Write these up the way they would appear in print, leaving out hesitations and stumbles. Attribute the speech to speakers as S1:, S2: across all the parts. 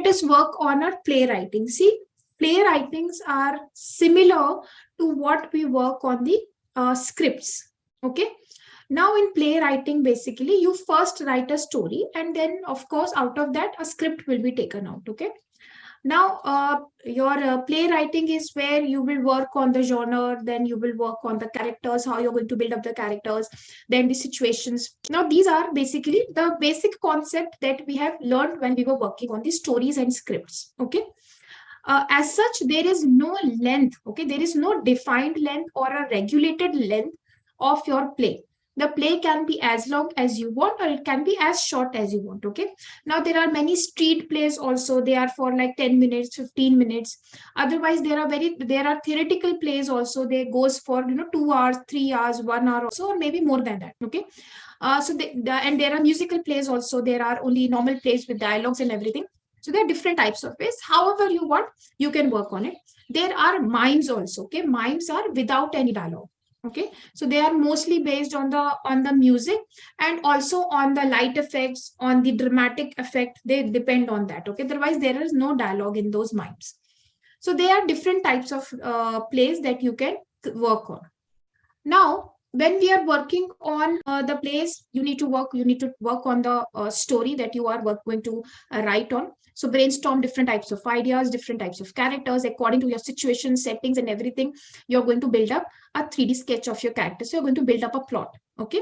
S1: let us work on our playwriting. See, playwritings are similar to what we work on the scripts. Okay. Now in playwriting, basically, you first write a story, and then, of course, out of that, a script will be taken out. Okay. Now, your playwriting is where you will work on the genre, then you will work on the characters, how you're going to build up the characters, then the situations. Now, these are basically the basic concept that we have learned when we were working on the stories and scripts. Okay. As such, there is no length. Okay. There is no defined length or a regulated length of your play. The play can be as long as you want, or it can be as short as you want. Okay. Now there are many street plays also. They are for like 10 minutes, 15 minutes. Otherwise, there are theatrical plays also. They goes for 2 hours, 3 hours, 1 hour also, or maybe more than that. Okay. And there are musical plays also. There are only normal plays with dialogues and everything. So there are different types of plays. However you want, you can work on it. There are mimes also. Okay. Mimes are without any dialogue. Okay, so they are mostly based on the music, and also on the light effects, on the dramatic effect. They depend on that. Okay, otherwise there is no dialogue in those mimes. So there are different types of plays that you can work on. Now, when we are working on the plays, you need to work on the story that you are going to write on. So brainstorm different types of ideas, different types of characters according to your situation, settings, and everything. You're going to build up a 3D sketch of your character. So you're going to build up a plot. Okay.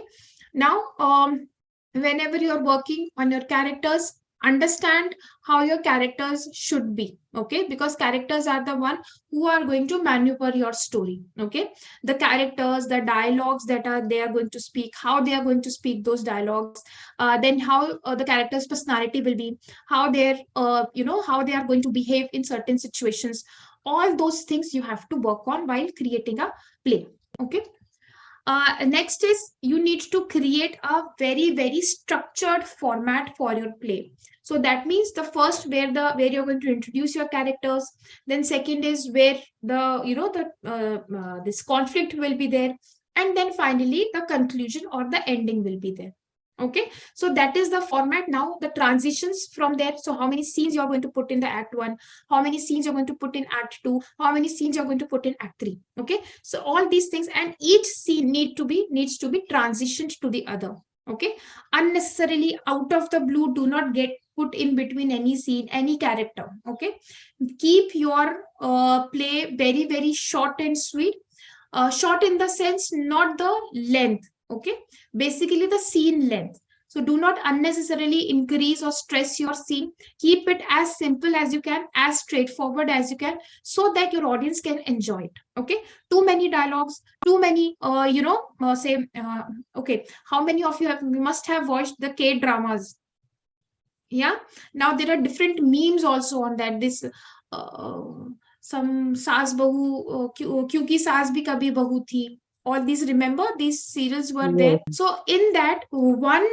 S1: Now, whenever you're working on your characters, understand how your characters should be. Okay, because characters are the one who are going to maneuver your story. Okay, the characters, the dialogues that they are going to speak, how they are going to speak those dialogues, then how the character's personality will be, how they're how they are going to behave in certain situations. All those things you have to work on while creating a play. Okay. Next is you need to create a very, very structured format for your play. So that means the first where you're going to introduce your characters. Then second is where this conflict will be there, and then finally the conclusion or the ending will be there. Okay, so that is the format. Now the transitions from there. So how many scenes you're going to put in the act 1, how many scenes you're going to put in act 2, how many scenes you're going to put in act 3. Okay, so all these things, and each scene needs to be transitioned to the other. Okay, unnecessarily out of the blue, do not get put in between any scene, any character. Okay, keep your play very, very short and sweet. Short in the sense, not the length. Okay, basically the scene length. So do not unnecessarily increase or stress your scene. Keep it as simple as you can, as straightforward as you can, so that your audience can enjoy it. Okay, too many dialogues, too many okay, how many of you must have watched the K dramas? Yeah, now there are different memes also on that. This some saas bahu, kyunki saas bhi kabhi bahu thi. All these, remember, these serials were there.
S2: Yes.
S1: So in that one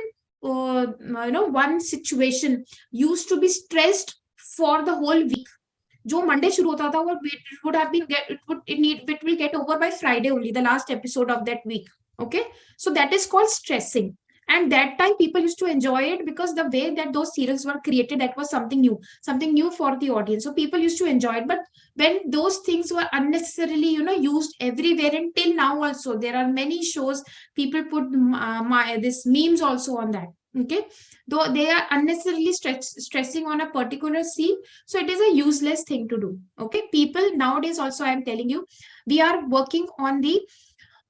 S1: situation used to be stressed for the whole week. जो Monday शुरू होता था, it will get over by Friday only, the last episode of that week. Okay, so that is called stressing. And that time people used to enjoy it, because the way that those serials were created, that was something new for the audience. So people used to enjoy it. But when those things were unnecessarily used everywhere, and till now also there are many shows people put this memes also on that. Okay, though they are unnecessarily stressing on a particular scene, so it is a useless thing to do. Okay, people nowadays also, I am telling you, we are working on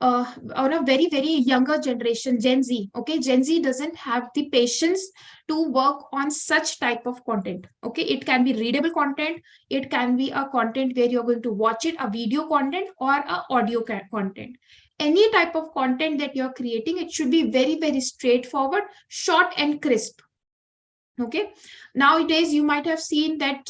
S1: a very, very younger generation, Gen Z. Okay, Gen Z doesn't have the patience to work on such type of content. Okay, it can be readable content, it can be a content where you're going to watch it, a video content, or a audio content. Any type of content that you're creating, it should be very, very straightforward, short and crisp. Okay, nowadays you might have seen that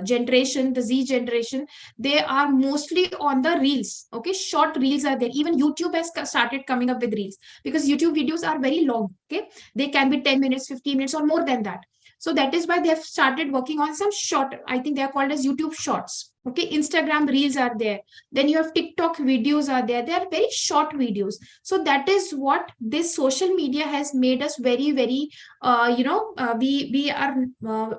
S1: generation, the Z generation, they are mostly on the reels. Okay, short reels are there. Even YouTube has started coming up with reels, because YouTube videos are very long. Okay, they can be 10 minutes, 15 minutes, or more than that. So that is why they have started working on some short, I think they are called as YouTube shorts. Okay, Instagram reels are there. Then you have TikTok videos are there. They are very short videos. So that is what this social media has made us very, very, we are,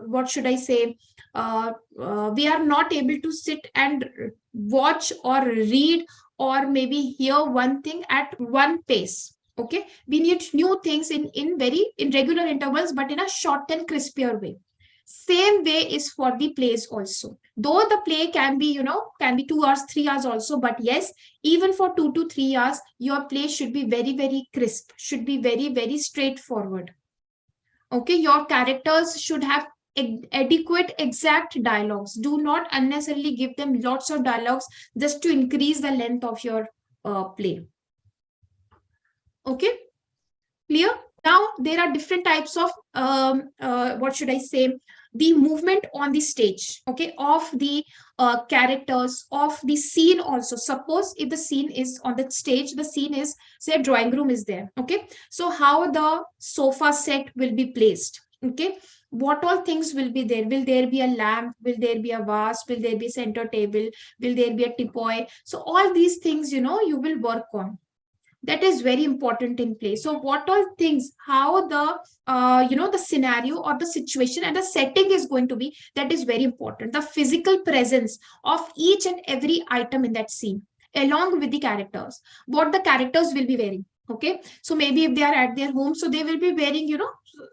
S1: what should I say? We are not able to sit and watch or read or maybe hear one thing at one pace. Okay, we need new things in regular intervals, but in a short and crispier way. Same way is for the plays also, though the play can be, can be 2 hours, 3 hours also, but yes, even for 2 to 3 hours your play should be very, very crisp, should be very, very straightforward. Okay, your characters should have adequate exact dialogues. Do not unnecessarily give them lots of dialogues just to increase the length of your play. Okay, clear? Now there are different types of what should I say, the movement on the stage, okay, of the characters, of the scene also. Suppose if the scene is on the stage, the scene is, say, a drawing room is there. Okay, so how the sofa set will be placed. Okay, what all things will be there? Will there be a lamp? Will there be a vase? Will there be a center table? Will there be a teapoy? So all these things, you will work on. That is very important in play. So what all things, how the the scenario or the situation and the setting is going to be, that is very important. The physical presence of each and every item in that scene, along with the characters, what the characters will be wearing. Okay, so maybe if they are at their home, so they will be wearing,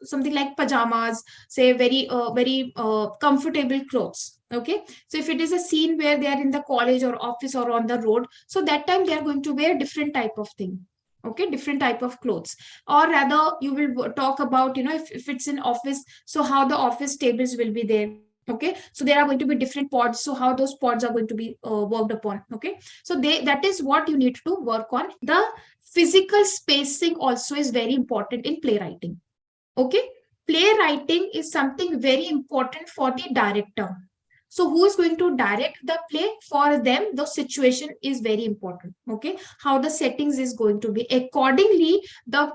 S1: something like pajamas, say, very comfortable clothes. Okay, so if it is a scene where they are in the college or office or on the road, so that time they are going to wear different type of thing. Okay, different type of clothes. Or rather you will talk about, if it's in office, so how the office tables will be there. Okay, so there are going to be different pods, so how those pods are going to be worked upon. Okay, so that is what you need to work on. The physical spacing also is very important in playwriting. Okay, playwriting is something very important for the director. So who is going to direct the play? For them, the situation is very important. Okay, how the settings is going to be, accordingly the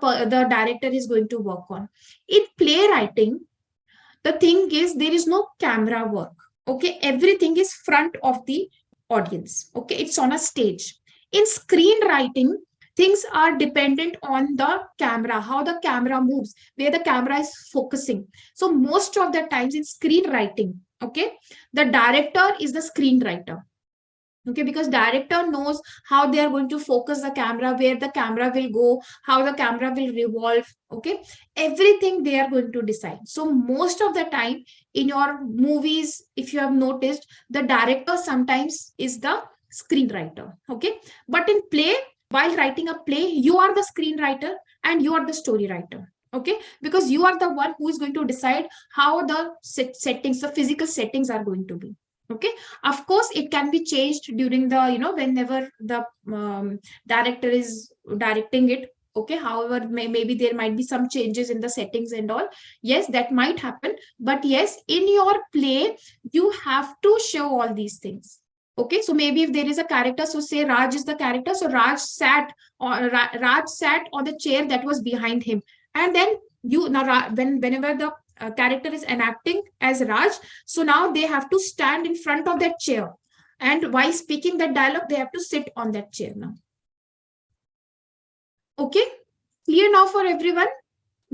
S1: director is going to work on. In playwriting, the thing is, there is no camera work. Okay, everything is front of the audience. Okay, it's on a stage. In screenwriting, things are dependent on the camera, how the camera moves, where the camera is focusing. So most of the times in screenwriting, okay, the director is the screenwriter. Okay, because director knows how they are going to focus the camera, where the camera will go, how the camera will revolve. Okay, everything they are going to decide. So most of the time in your movies, if you have noticed, the director sometimes is the screenwriter. Okay, but in play, while writing a play, you are the screenwriter and you are the story writer. Okay, because you are the one who is going to decide how the settings, the physical settings are going to be. Okay, of course it can be changed during the, whenever the director is directing it. Okay, however, maybe there might be some changes in the settings and all. Yes, that might happen, but yes, in your play you have to show all these things. Okay, so maybe if there is a character, so say Raj is the character, so Raj sat on the chair that was behind him, and then whenever the character is enacting as Raj, so now they have to stand in front of that chair, and while speaking that dialogue, they have to sit on that chair now. Okay, clear now for everyone?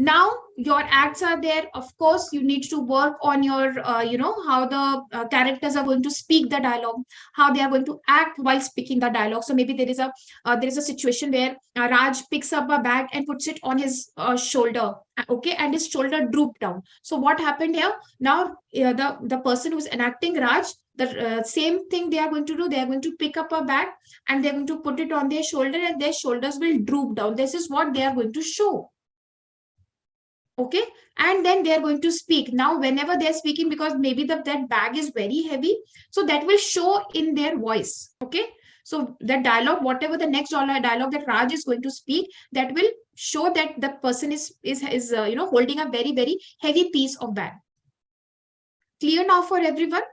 S1: Now your acts are there. Of course, you need to work on your, how the characters are going to speak the dialogue, how they are going to act while speaking the dialogue. So maybe there is a situation where Raj picks up a bag and puts it on his shoulder. Okay, and his shoulder drooped down. So what happened here? Now the person who's enacting Raj, the same thing they are going to do. They are going to pick up a bag and they're going to put it on their shoulder, and their shoulders will droop down. This is what they are going to show. Okay, and then they're going to speak. Now whenever they're speaking, because maybe that bag is very heavy, so that will show in their voice. Okay, so the dialogue, whatever the next dialogue that Raj is going to speak, that will show that the person is holding a very, very heavy piece of bag. Clear now for everyone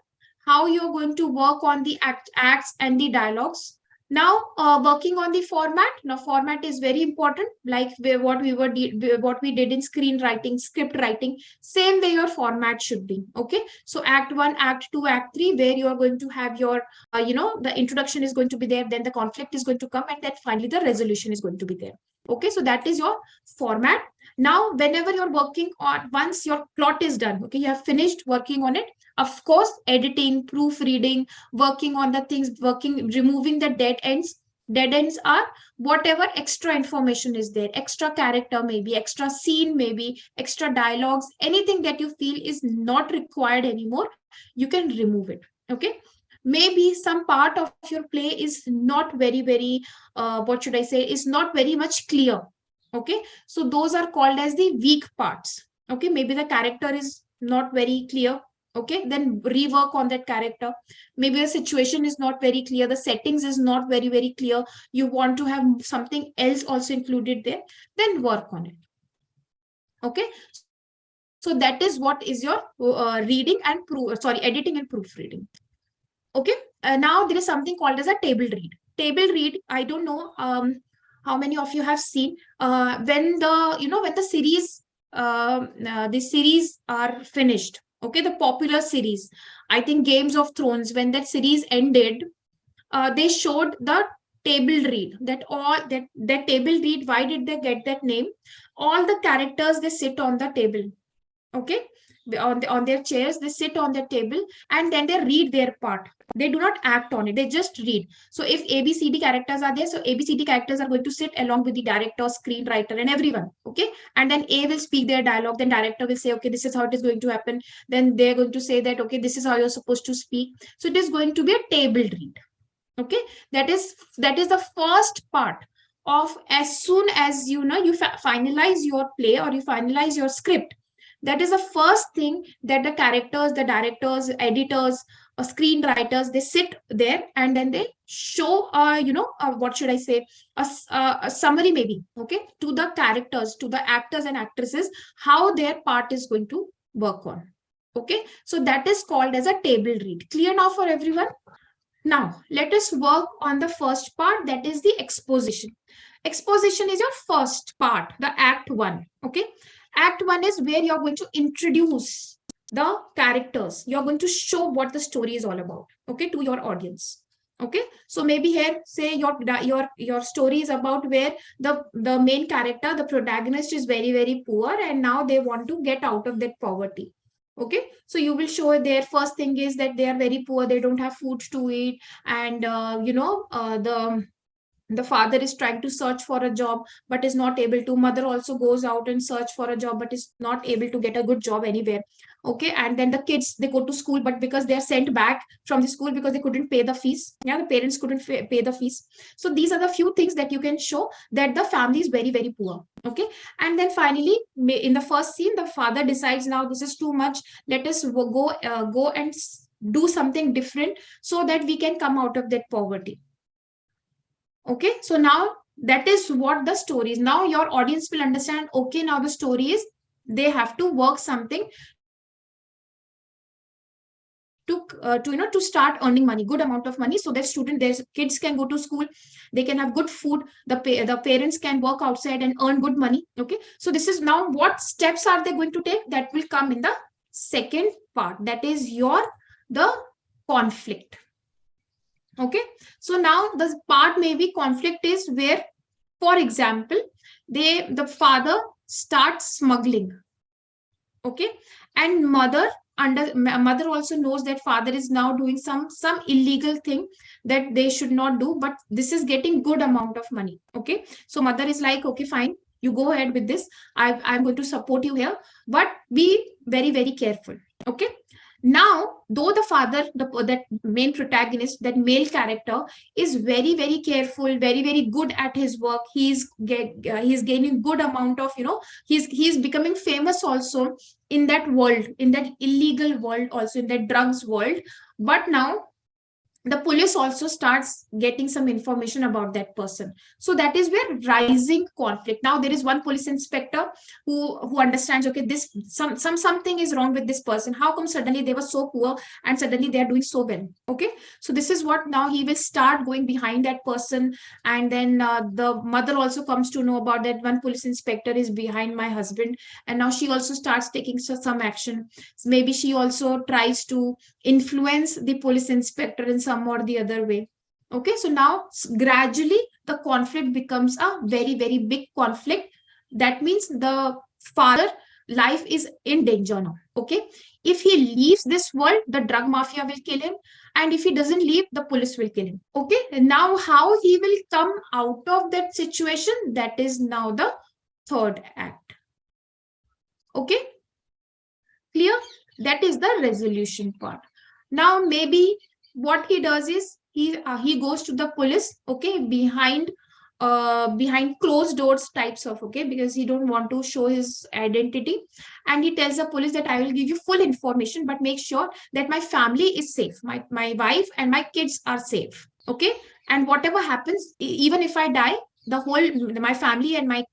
S1: how you're going to work on the acts and the dialogues? Now, working on the format. Now, format is very important. Like what we did in screenwriting, script writing. Same way your format should be. Okay. So, Act 1, Act 2, Act 3, where you are going to have your, the introduction is going to be there. Then the conflict is going to come, and then finally the resolution is going to be there. Okay. So that is your format. Now, whenever you're working on, once your plot is done, okay, you have finished working on it. Of course, editing, proofreading, working on the things, removing the dead ends. Dead ends are whatever extra information is there, extra character, maybe extra scene, maybe extra dialogues, anything that you feel is not required anymore, you can remove it. Okay. Maybe some part of your play is not very, very, what should I say, is not very much clear. Okay. So those are called as the weak parts. Okay. Maybe the character is not very clear. Okay, then rework on that character. Maybe the situation is not very clear, the settings is not very, very clear, you want to have something else also included there, then work on it. Okay, so that is what is your reading and editing and proofreading. Okay, now there is something called as a table read. Table read, I don't know how many of you have seen when the series are finished. Okay, the popular series, I think Games of Thrones, when that series ended, they showed the table read. That table read, why did they get that name? All the characters, they sit on the table. Okay, on their chairs, they sit on the table, and then they read their part. They do not act on it, they just read. So if ABCD characters are there, so ABCD characters are going to sit along with the director, screenwriter, and everyone. Okay, and then A will speak their dialogue, then director will say, okay, this is how it is going to happen, then they're going to say that, okay, this is how you're supposed to speak. So it is going to be a table read. Okay, that is the first part of, as soon as you finalize your play or you finalize your script, that is the first thing that the characters, the directors, editors, or screenwriters, they sit there and then they show what should I say, a summary maybe, okay, to the characters, to the actors and actresses, how their part is going to work on. Okay, so that is called as a table read. Clear now for everyone? Now, let us work on the first part, that is the exposition. Exposition is your first part, the Act 1. Okay, Act 1 is where you're going to introduce the characters. You're going to show what the story is all about, okay, to your audience. Okay, so maybe here, say your story is about where the main character, the protagonist, is very, very poor, and now they want to get out of that poverty. Okay, so you will show their first thing is that they are very poor, they don't have food to eat, and the father is trying to search for a job but is not able to. Mother also goes out and search for a job but is not able to get a good job anywhere. Okay, and then the kids, they go to school, but because they are sent back from the school because they couldn't pay the fees, yeah, the parents couldn't pay the fees. So these are the few things that you can show that the family is very, very poor. Okay, and then finally, in the first scene, the father decides, now this is too much, let us go and do something different so that we can come out of that poverty. Okay, so now that is what the story is. Now your audience will understand, okay, now the story is they have to work something to start earning money, good amount of money, so that their kids can go to school, they can have good food, the parents can work outside and earn good money. Okay, so this is now what steps are they going to take, that will come in the second part, that is the conflict. Okay, so now the part maybe conflict is where, for example, the father starts smuggling. Okay, and mother also knows that father is now doing some illegal thing that they should not do, but this is getting good amount of money. Okay, so mother is like, okay, fine, you go ahead with this, I'm going to support you here, but be very, very careful. Okay, now though the father, that main protagonist, that male character, is very, very careful, very, very good at his work, he's gaining good amount of, he's becoming famous also in that world, in that illegal world, also in that drugs world. But now the police also starts getting some information about that person. So that is where rising conflict. Now there is one police inspector who understands, okay, this something is wrong with this person. How come suddenly they were so poor and suddenly they are doing so well? Okay, so this is what now he will start going behind that person. And then the mother also comes to know about that one police inspector is behind my husband, and now she also starts taking some action. Maybe she also tries to influence the police inspector in some or the other way. Okay, so now gradually the conflict becomes a very, very big conflict. That means the father life is in danger now. Okay, if he leaves this world, the drug mafia will kill him, and if he doesn't leave, the police will kill him. Okay, and now how he will come out of that situation, that is now the third act. Okay, clear? That is the resolution part. Now maybe what he does is he goes to the police, okay, behind closed doors types of, okay, because he don't want to show his identity, and he tells the police that I will give you full information, but make sure that my family is safe, my wife and my kids are safe. Okay, and whatever happens, even if I die, the whole my family and my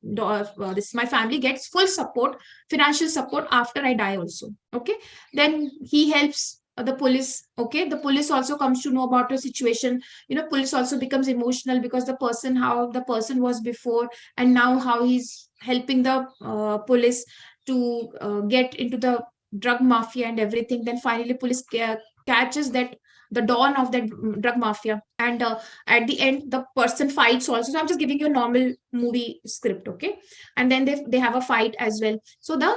S1: family gets full support, financial support after I die also. Okay, then he helps the police. Okay, the police also comes to know about the situation. Police also becomes emotional because the person, how the person was before, and now how he's helping the police to get into the drug mafia and everything. Then finally police catches that the dawn of that drug mafia, and at the end the person fights also. So I'm just giving you a normal movie script. Okay, and then they have a fight as well. So the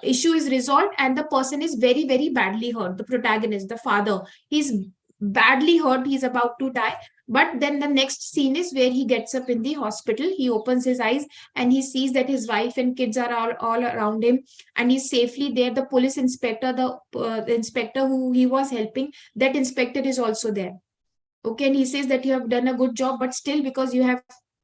S1: issue is resolved, and the person is very, very badly hurt. The protagonist, the father, he's badly hurt, he's about to die. But then the next scene is where he gets up in the hospital, he opens his eyes, and he sees that his wife and kids are all around him, and he's safely there. The police inspector, the inspector who he was helping, that inspector is also there. Okay, and he says that you have done a good job, but still, because you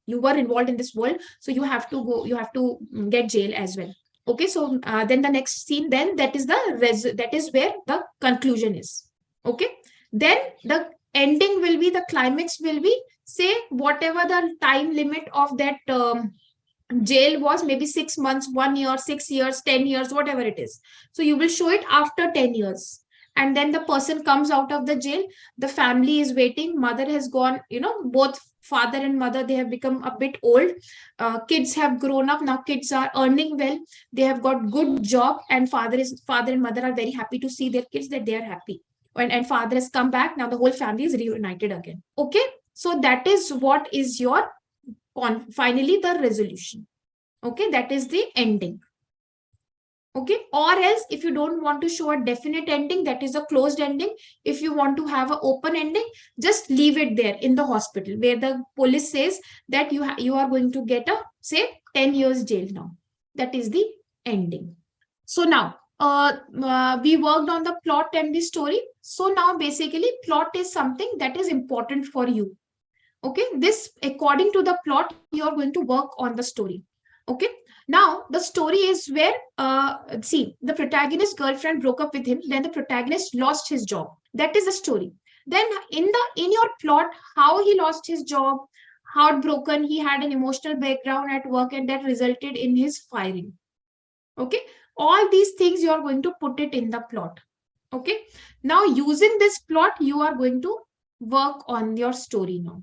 S1: were involved in this world, so you have to get jail as well. Okay, so then the next scene, then that is that is where the conclusion is. Okay, then the ending will be, the climax will be, say whatever the time limit of that jail was, maybe 6 months, 1 year, 6 years, 10 years, whatever it is. So you will show it after 10 years, and then the person comes out of the jail. The family is waiting, mother has gone, both father and mother, they have become a bit old. Kids have grown up now, kids are earning well, they have got good job, and father and mother are very happy to see their kids, that they are happy. And father has come back, now the whole family is reunited again. Okay, so that is what is your finally the resolution. Okay, that is the ending. Okay, or else if you don't want to show a definite ending, that is a closed ending. If you want to have an open ending, just leave it there in the hospital, where the police says that you are going to get a, say, 10 years jail now. That is the ending. So now we worked on the plot and the story. So now basically plot is something that is important for you. Okay, this according to the plot you are going to work on the story. Okay, now the story is where see, the protagonist's girlfriend broke up with him, then the protagonist lost his job. That is the story. Then in your plot, how he lost his job, heartbroken, he had an emotional background at work, and that resulted in his firing. Okay, all these things you are going to put it in the plot. Okay, now using this plot you are going to work on your story now.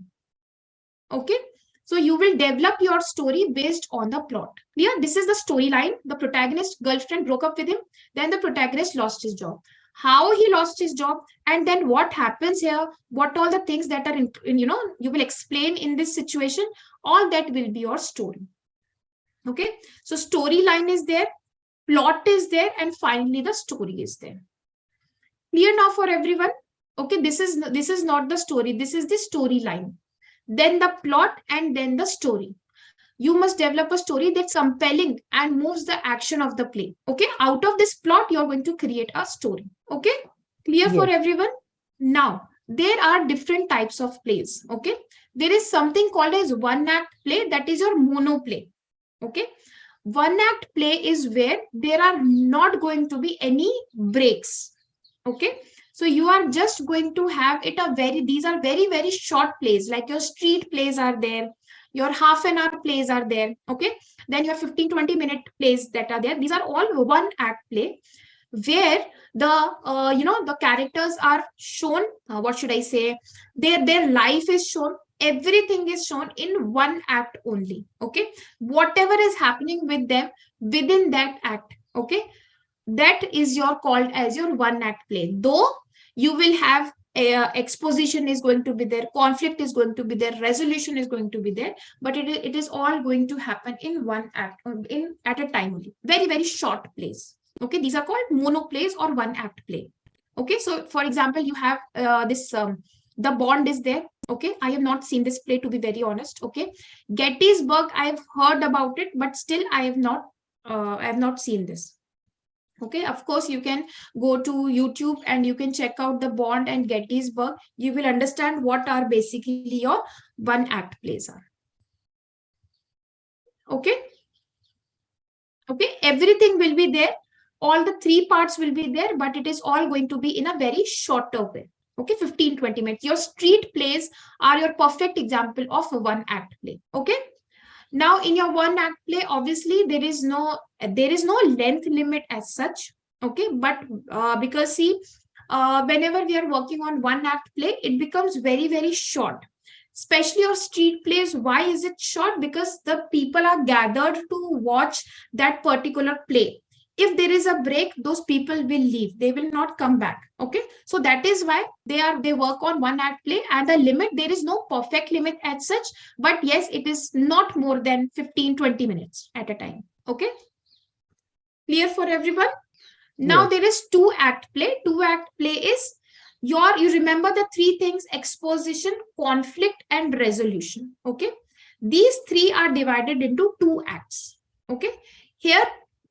S1: Okay, so you will develop your story based on the plot. Clear? This is the storyline. The protagonist's girlfriend broke up with him, then the protagonist lost his job. How he lost his job, and then what happens here, what all the things that are you will explain in this situation, all that will be your story. Okay, so storyline is there, plot is there, and finally the story is there. Clear now for everyone? Okay, this is not the story, this is the storyline, then the plot, and then the story. You must develop a story that's compelling and moves the action of the play. Okay, out of this plot you're going to create a story. Okay, clear for
S2: Yes.
S1: everyone? Now there are different types of plays. Okay, there is something called as one act play, that is your mono play. Okay, one act play is where there are not going to be any breaks. Okay, So you are just going to have it these are very, very short plays, like your street plays are there, your half an hour plays are there. Okay. Then your 15-20 minute plays that are there. These are all one act play, where the characters are shown, what should I say, their life is shown, everything is shown in one act only. Okay. Whatever is happening with them within that act. Okay. That is your called as your one act play. Though you will have exposition is going to be there, conflict is going to be there, resolution is going to be there, but it is all going to happen in one act, in at a time only. Very, very short plays. Okay. These are called mono plays or one act play. Okay. So for example, you have this the Bond is there. Okay. I have not seen this play, to be very honest. Okay. Gettysburg, I have heard about it, but still I have not seen this. Okay. Of course, you can go to YouTube and you can check out the Bond and Gettysburg. You will understand what are basically your one act plays are. Okay. Okay. Everything will be there. All the three parts will be there, but it is all going to be in a very shorter way. Okay. 15-20 minutes. Your street plays are your perfect example of a one act play. Okay. Now in your one act play, obviously there is no length limit as such. Okay. But because see, whenever we are working on one act play, it becomes very, very short. Especially your street plays. Why is it short? Because the people are gathered to watch that particular play. If there is a break, those people will leave. They will not come back. Okay. So that is why they work on one act play, and the limit, there is no perfect limit as such, but yes, it is not more than 15-20 minutes at a time. Okay. Clear for everyone? Now there is two act play. Two act play is you remember the three things: exposition, conflict, and resolution. Okay. These three are divided into two acts. Okay. Here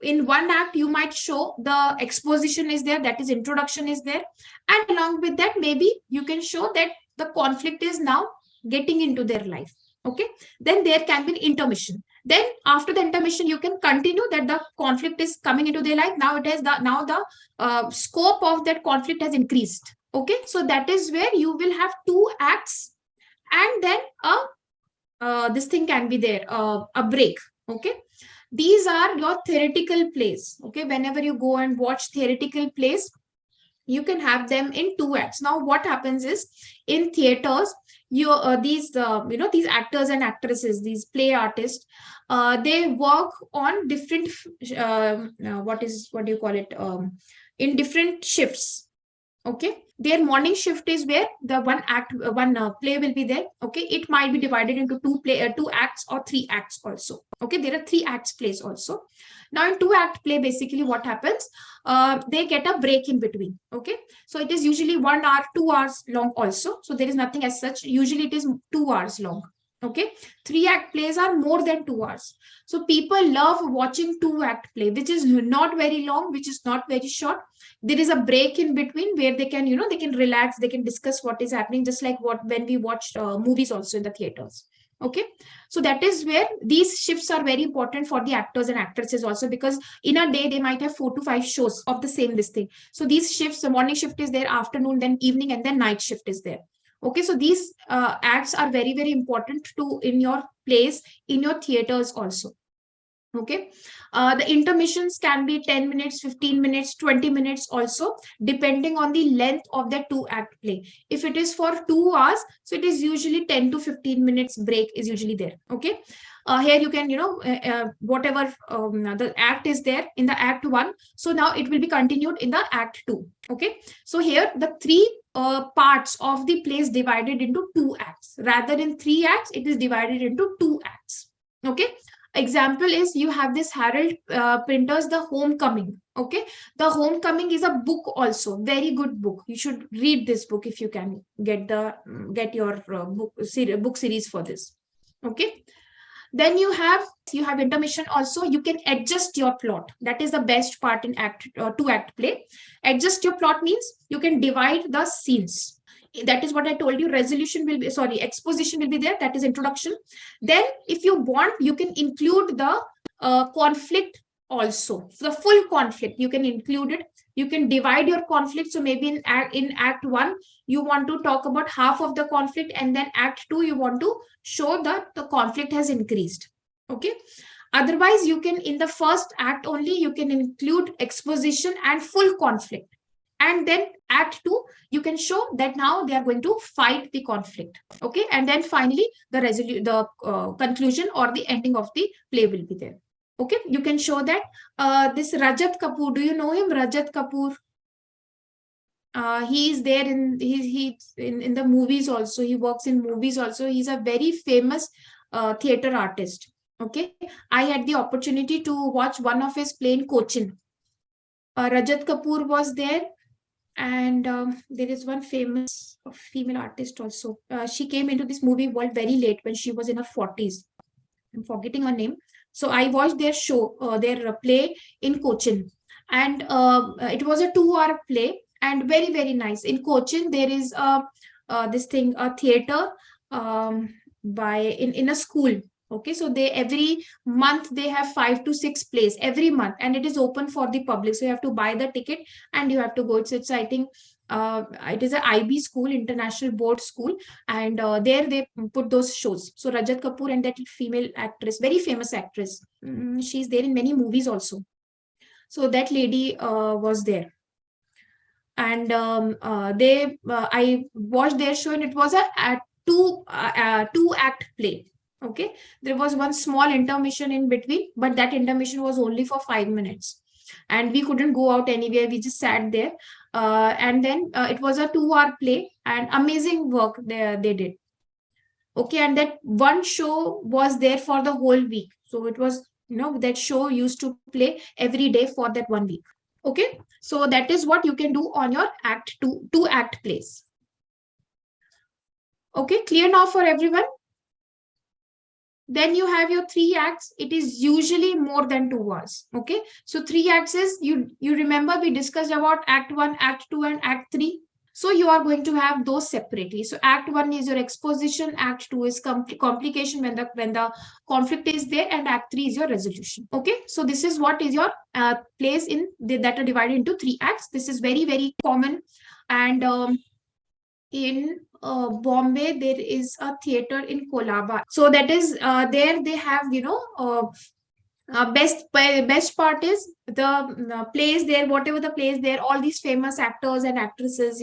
S1: in one act, you might show the exposition is there, that is introduction is there, and along with that, maybe you can show that the conflict is now getting into their life. Okay. Then there can be an intermission. Then after the intermission, you can continue that the conflict is coming into their life. Now the scope of that conflict has increased. Okay. So that is where you will have two acts, and then this thing can be there, a break. Okay. These are your theatrical plays. Okay. Whenever you go and watch theatrical plays, you can have them in two acts. Now what happens is, in theaters, these actors and actresses, these play artists, they work on different what do you call it, in different shifts. Okay. Their morning shift is where the one play will be there. Okay. It might be divided into two acts or three acts also. Okay. There are three acts plays also. Now in two act play, basically what happens, they get a break in between. Okay. So it is usually 1 hour, 2 hours long also. So there is nothing as such. Usually it is 2 hours long. Okay. Three act plays are more than 2 hours. So people love watching two act play, which is not very long, which is not very short. There is a break in between where they can, they can relax, they can discuss what is happening, just like when we watch movies also in the theaters. Okay. So that is where these shifts are very important for the actors and actresses also, because in a day they might have 4 to 5 shows of the same this thing. So these shifts, the morning shift is there, afternoon, then evening, and then night shift is there. Okay. So these acts are very, very important in your plays, in your theaters also. Okay. The intermissions can be 10 minutes, 15 minutes, 20 minutes also, depending on the length of the two act play. If it is for 2 hours, so it is usually 10 to 15 minutes break is usually there. Okay. Here you can, whatever the act is there in the act 1. So now it will be continued in the act 2. Okay. So here the three parts of the play is divided into 2 acts. Rather than 3 acts, it is divided into 2 acts. Okay. Example is, you have this Harold Pinter's The Homecoming. Okay. The Homecoming is a book also, very good book. You should read this book if you can get your book series for this. Okay. Then you have intermission also. You can adjust your plot. That is the best part in two act play. Adjust your plot means you can divide the scenes. That is what I told you. Exposition will be there. That is introduction. Then if you want, you can include the conflict also. So the full conflict, you can include it. You can divide your conflict. So maybe in act 1 you want to talk about half of the conflict, and then act 2 you want to show that the conflict has increased. Okay. Otherwise, you can, in the first act only, you can include exposition and full conflict. And then act 2, you can show that now they are going to fight the conflict. Okay. And then finally, the conclusion or the ending of the play will be there. Okay. You can show that this Rajat Kapoor, do you know him? Rajat Kapoor. He is there in the movies also. He works in movies also. He's a very famous theater artist. Okay. I had the opportunity to watch one of his play in Cochin. Rajat Kapoor was there, and there is one famous female artist also. She came into this movie world very late when she was in her 40s. I'm forgetting her name. So I watched their show, their play in Cochin, and it was a 2-hour play, and very very nice. In Cochin, there is a theater by in a school. Okay, so they every month they have 5 to 6 plays every month, and it is open for the public. So you have to buy the ticket and you have to go. It's I think it is a IB school, international board school, and there they put those shows. So Rajat Kapoor and that female actress, very famous actress, she's there in many movies also. So that lady was there, and I watched their show, and it was a two act play. Okay, there was one small intermission in between, but that intermission was only for 5 minutes, and we couldn't go out anywhere. We just sat there, and then it was a 2-hour play, and amazing work they did. Okay, and that one show was there for the whole week. So it was, that show used to play every day for that 1 week. Okay, so that is what you can do on your act 2 act plays. Okay, clear now for everyone? Then you have your 3 acts. It is usually more than 2 hours. Okay, so 3 acts is, you remember we discussed about act 1, act 2, and act 3. So you are going to have those separately. So act 1 is your exposition, act 2 is complication when the conflict is there, and act 3 is your resolution. Okay, so this is what is your plays that are divided into 3 acts. This is very very common, and in Bombay there is a theater in Kolaba. So that is there they have best part is the plays there, whatever the plays there, all these famous actors and actresses,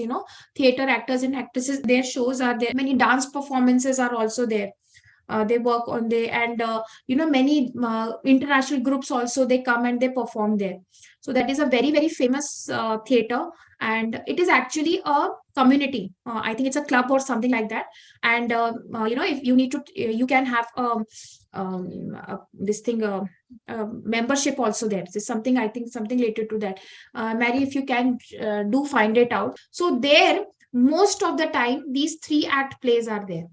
S1: theater actors and actresses, their shows are there. Many dance performances are also there. They work on and many international groups also, they come and they perform there. So that is a very very famous theater, and it is actually a community. I think it's a club or something like that. And if you need to, you can have this thing membership also there. It's something, I think something related to that. Mary, if you can do find it out. So there most of the time these 3 act plays are there,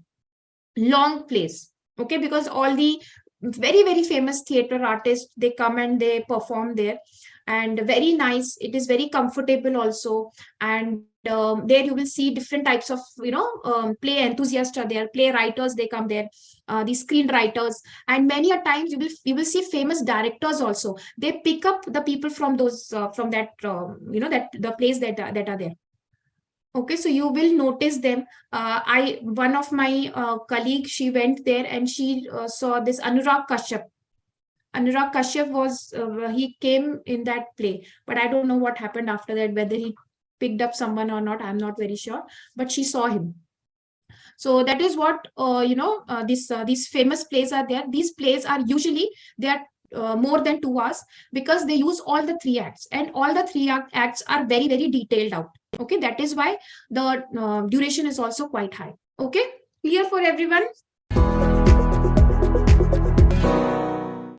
S1: long plays. Okay, because all the very very famous theater artists, they come and they perform there, and very nice, it is very comfortable also. And there you will see different types of play enthusiasts are there, play writers, they come there, the screenwriters, and many a times you will see famous directors also. They pick up the people from those from that that the plays that are there. Okay, so you will notice them. One of my colleague, she went there and she saw this Anurag Kashyap. Anurag Kashyap was he came in that play, but I don't know what happened after that. Whether he picked up someone or not, I'm not very sure. But she saw him. So that is what these famous plays are there. These plays are usually they are more than 2 hours, because they use all the 3 acts, and all the 3 acts are very very detailed out. Okay, that is why the duration is also quite high. Okay, clear for everyone?